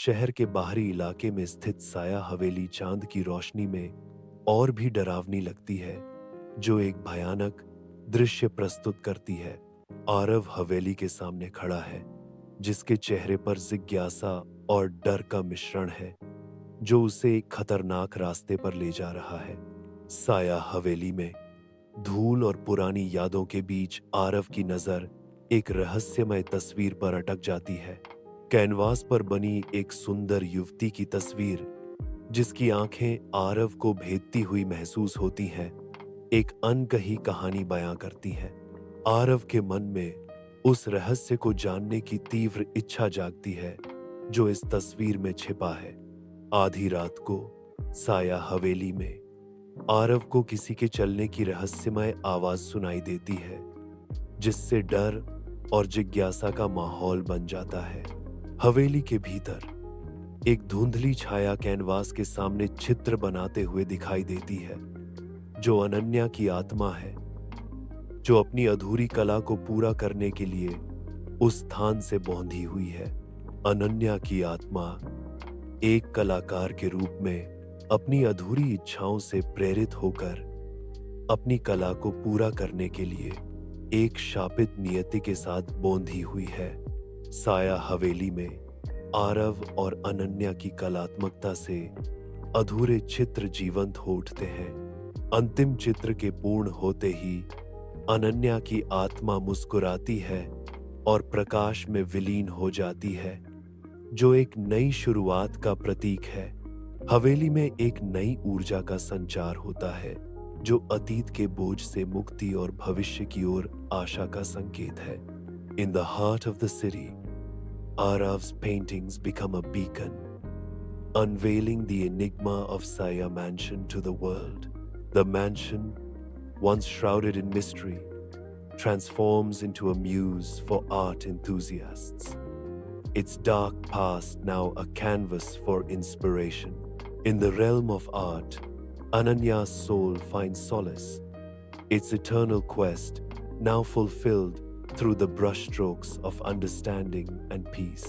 शहर के बाहरी इलाके में स्थित साया हवेली चांद की रोशनी में और भी डरावनी लगती है, जो एक भयानक दृश्य प्रस्तुत करती है। आरव हवेली के सामने खड़ा है, जिसके चेहरे पर जिज्ञासा और डर का मिश्रण है, जो उसे एक खतरनाक रास्ते पर ले जा रहा है। साया हवेली में धूल और पुरानी यादों के बीच आरव की नजर एक रहस्यमय तस्वीर पर अटक जाती है। कैनवास पर बनी एक सुंदर युवती की तस्वीर, जिसकी आंखें आरव को भेदती हुई महसूस होती हैं, एक अनकही कहानी बयां करती हैं। आरव के मन में उस रहस्य को जानने की तीव्र इच्छा जागती है, जो इस तस्वीर में छिपा है। आधी रात को साया हवेली में आरव को किसी के चलने की रहस्यमय आवाज सुनाई देती है, जिससे डर और जिज्ञासा का माहौल बन जाता है। हवेली के भीतर एक धुंधली छाया कैनवास के सामने चित्र बनाते हुए दिखाई देती है, जो अनन्या की आत्मा है, जो अपनी अधूरी कला को पूरा करने के लिए उस स्थान से बौंधी हुई है। अनन्या की आत्मा एक कलाकार के रूप में अपनी अधूरी इच्छाओं से प्रेरित होकर अपनी कला को पूरा करने के लिए एक शापित नियति के साथ बौंधी हुई है। साया हवेली में आरव और अनन्या की कलात्मकता से अधूरे चित्र जीवंत हो उठते हैं। अंतिम चित्र के पूर्ण होते ही अनन्या की आत्मा मुस्कुराती है और प्रकाश में विलीन हो जाती है, जो एक नई शुरुआत का प्रतीक है। हवेली में एक नई ऊर्जा का संचार होता है, जो अतीत के बोझ से मुक्ति और भविष्य की ओर आशा का संकेत है। In the heart of the city, Arav's paintings become a beacon, unveiling the enigma of Saya Mansion to the world. The mansion, once shrouded in mystery, transforms into a muse for art enthusiasts. Its dark past now a canvas for inspiration. In the realm of art, Ananya's soul finds solace, its eternal quest now fulfilled through the brushstrokes of understanding and peace.